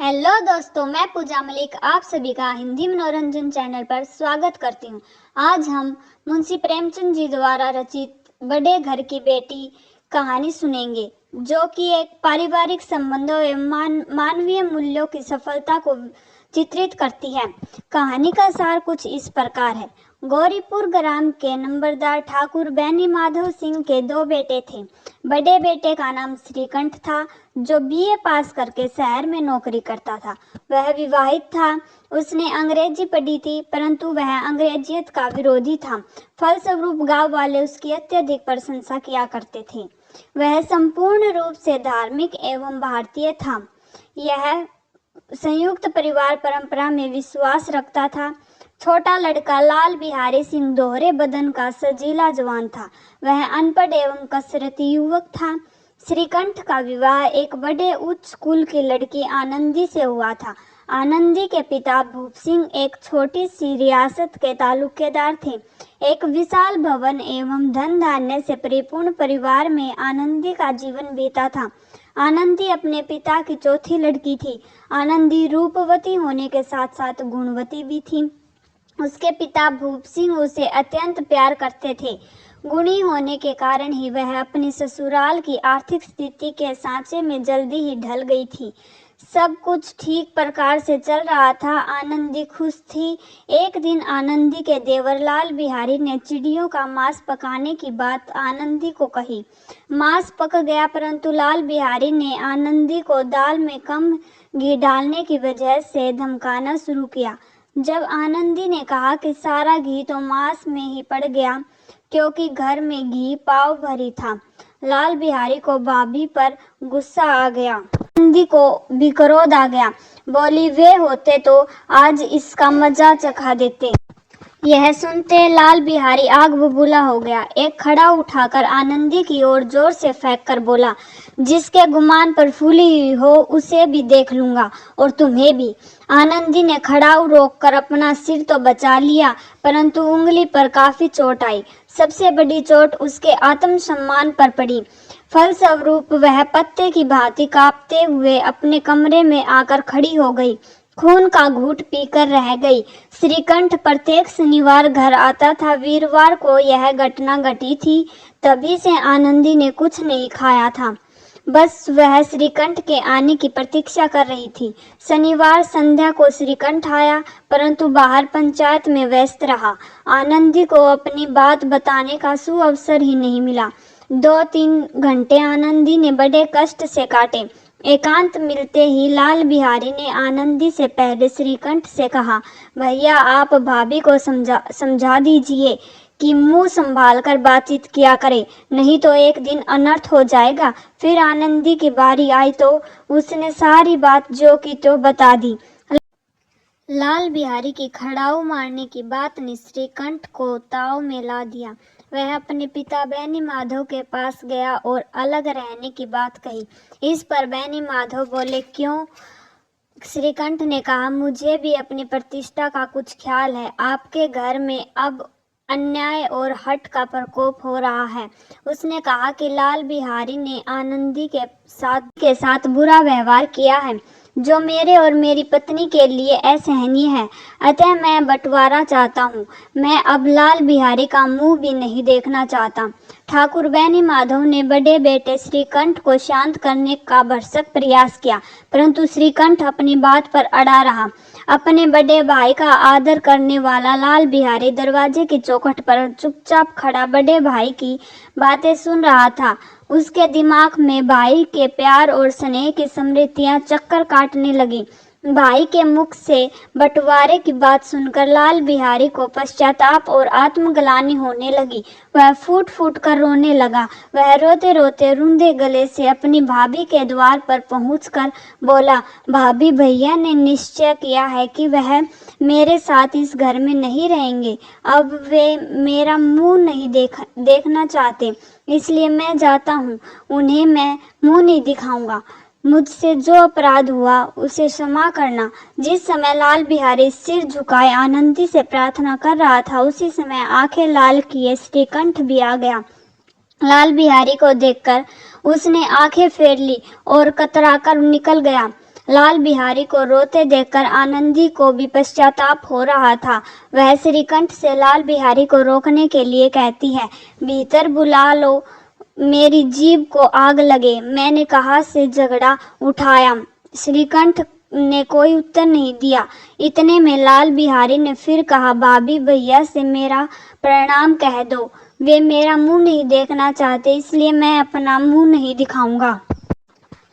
Hello दोस्तों, मैं पूजा मलिक आप सभी का हिंदी मनोरंजन चैनल पर स्वागत करती हूँ। आज हम मुंशी प्रेमचंद जी द्वारा रचित बड़े घर की बेटी कहानी सुनेंगे, जो कि एक पारिवारिक संबंधों एवं मानवीय मूल्यों की सफलता को चित्रित करती है। कहानी का सार कुछ इस प्रकार है। गौरीपुर ग्राम के नंबरदार ठाकुर बैनी माधव सिंह के दो बेटे थे। बड़े बेटे का नाम श्रीकंठ था, जो बीए पास करके शहर में नौकरी करता था। वह विवाहित था। उसने अंग्रेजी पढ़ी थी, परंतु वह अंग्रेजियत का विरोधी था। फलस्वरूप गांव वाले उसकी अत्यधिक प्रशंसा किया करते थे। वह संपूर्ण रूप से धार्मिक एवं भारतीय था। यह संयुक्त परिवार परंपरा में विश्वास रखता था। छोटा लड़का लाल बिहारी सिंह दोहरे बदन का सजीला जवान था। वह अनपढ़ एवं कसरती युवक था। श्रीकंठ का विवाह एक बड़े उच्च कुल की लड़की आनंदी से हुआ था। आनंदी के पिता भूप सिंह एक छोटी सी रियासत के तालुकेदार थे। एक विशाल भवन एवं धन धान्य से परिपूर्ण परिवार में आनंदी का जीवन बीता था। आनंदी अपने पिता की चौथी लड़की थी। आनंदी रूपवती होने के साथ साथ गुणवती भी थी। उसके पिता भूप सिंह उसे अत्यंत प्यार करते थे। गुणी होने के कारण ही वह अपनी ससुराल की आर्थिक स्थिति के सांचे में जल्दी ही ढल गई थी। सब कुछ ठीक प्रकार से चल रहा था। आनंदी खुश थी। एक दिन आनंदी के देवर लाल बिहारी ने चिड़ियों का मांस पकाने की बात आनंदी को कही। मांस पक गया, परंतु लाल बिहारी ने आनंदी को दाल में कम घी डालने की वजह से धमकाना शुरू किया। जब आनंदी ने कहा कि सारा घी तो मांस में ही पड़ गया, क्योंकि घर में घी पाव भरी था, लाल बिहारी को भाभी पर गुस्सा आ गया। आनंदी को भी क्रोध आ गया। बोली, वे होते तो आज इसका मजा चखा देते। यह सुनते लाल बिहारी आग बबूला हो गया। एक खड़ा उठाकर आनंदी की ओर जोर से फेंक कर बोला, जिसके गुमान पर फूली हुई हो उसे भी देख लूंगा और तुम्हें भी। आनंदी ने खड़ाऊ रोककर अपना सिर तो बचा लिया, परंतु उंगली पर काफी चोट आई। सबसे बड़ी चोट उसके आत्मसम्मान पर पड़ी। फलस्वरूप वह पत्ते की भांति कांपते हुए अपने कमरे में आकर खड़ी हो गई। खून का घूंट पीकर रह गई। श्रीकंठ प्रत्येक शनिवार घर आता था। वीरवार को यह घटना घटी थी। तभी से आनंदी ने कुछ नहीं खाया था। बस वह श्रीकंठ के आने की प्रतीक्षा कर रही थी। शनिवार संध्या को श्रीकंठ आया, परंतु बाहर पंचायत में व्यस्त रहा। आनंदी को अपनी बात बताने का सुअवसर ही नहीं मिला। 2-3 घंटे आनंदी ने बड़े कष्ट से काटे। एकांत मिलते ही लाल बिहारी ने आनंदी से पहले श्रीकंठ से कहा, भैया आप भाभी को समझा दीजिए कि मुंह संभाल कर बातचीत किया करे, नहीं तो एक दिन अनर्थ हो जाएगा। फिर आनंदी की बारी आई तो उसने सारी बात जो की तो बता दी। लाल बिहारी की खड़ाऊ मारने की बात ने श्रीकंठ को ताव में ला दिया। वह अपने पिता बैनी माधव के पास गया और अलग रहने की बात कही। इस पर बैनी माधव बोले, क्यों? श्रीकंठ ने कहा, मुझे भी अपनी प्रतिष्ठा का कुछ ख्याल है। आपके घर में अब अन्याय और हठ का प्रकोप हो रहा है। उसने कहा कि लाल बिहारी ने आनंदी के साथ बुरा व्यवहार किया है, जो मेरे और मेरी पत्नी के लिए असहनीय है। अतः मैं बंटवारा चाहता हूँ। मैं अब लाल बिहारी का मुंह भी नहीं देखना चाहता। ठाकुर बैनी माधव ने बड़े बेटे श्रीकंठ को शांत करने का भरसक प्रयास किया, परंतु श्रीकंठ अपनी बात पर अड़ा रहा। अपने बड़े भाई का आदर करने वाला लाल बिहारी दरवाजे की चौखट पर चुपचाप खड़ा बड़े भाई की बातें सुन रहा था। उसके दिमाग में भाई के प्यार और स्नेह की स्मृतियां चक्कर काटने लगी। भाई के मुख से बंटवारे की बात सुनकर लाल बिहारी को पश्चाताप और आत्मग्लानि होने लगी। वह फूट फूट कर रोने लगा। वह रोते रोते रुंधे गले से अपनी भाभी के द्वार पर पहुंचकर बोला, भाभी, भैया ने निश्चय किया है कि वह मेरे साथ इस घर में नहीं रहेंगे। अब वे मेरा मुंह नहीं देखना चाहते, इसलिए मैं जाता हूँ। उन्हें मैं मुंह नहीं दिखाऊंगा। मुझसे जो अपराध हुआ उसे क्षमा करना। जिस समय लाल बिहारी सिर झुकाए आनंदी से प्रार्थना कर रहा था, उसी समय आंखें लाल किए श्रीकंठ भी आ गया। लाल बिहारी को देखकर उसने आंखें फेर ली और कतराकर निकल गया। लाल बिहारी को रोते देखकर आनंदी को भी पश्चाताप हो रहा था। वह श्रीकंठ से लाल बिहारी को रोकने के लिए कहती है, भीतर बुला लो, मेरी जीभ को आग लगे, मैंने कहाँ से झगड़ा उठाया। श्रीकंठ ने कोई उत्तर नहीं दिया। इतने में लाल बिहारी ने फिर कहा, भाभी भैया से मेरा प्रणाम कह दो, वे मेरा मुंह नहीं देखना चाहते, इसलिए मैं अपना मुंह नहीं दिखाऊंगा।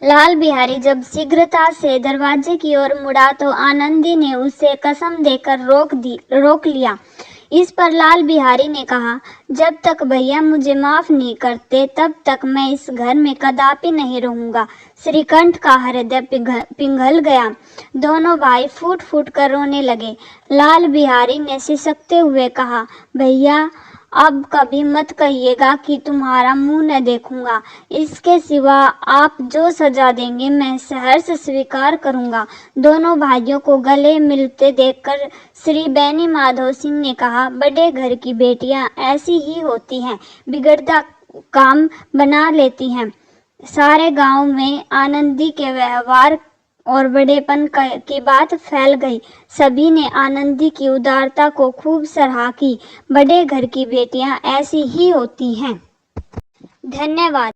लाल बिहारी जब शीघ्रता से दरवाजे की ओर मुड़ा तो आनंदी ने उसे कसम देकर रोक लिया। इस पर लाल बिहारी ने कहा, जब तक भैया मुझे माफ नहीं करते तब तक मैं इस घर में कदापि नहीं रहूंगा। श्रीकंठ का हृदय पिघल गया। दोनों भाई फूट फूट कर रोने लगे। लाल बिहारी ने सिसकते हुए कहा, भैया अब कभी मत कहिएगा कि तुम्हारा मुंह न देखूंगा। इसके सिवा आप जो सजा देंगे मैं सहर्ष स्वीकार करूंगा। दोनों भाइयों को गले मिलते देखकर श्री बैनी माधव सिंह ने कहा, बड़े घर की बेटियां ऐसी ही होती हैं, बिगड़ता काम बना लेती हैं। सारे गांव में आनंदी के व्यवहार और बड़ेपन की बात फैल गई। सभी ने आनंदी की उदारता को खूब सराहा कि बड़े घर की बेटियां ऐसी ही होती हैं। धन्यवाद।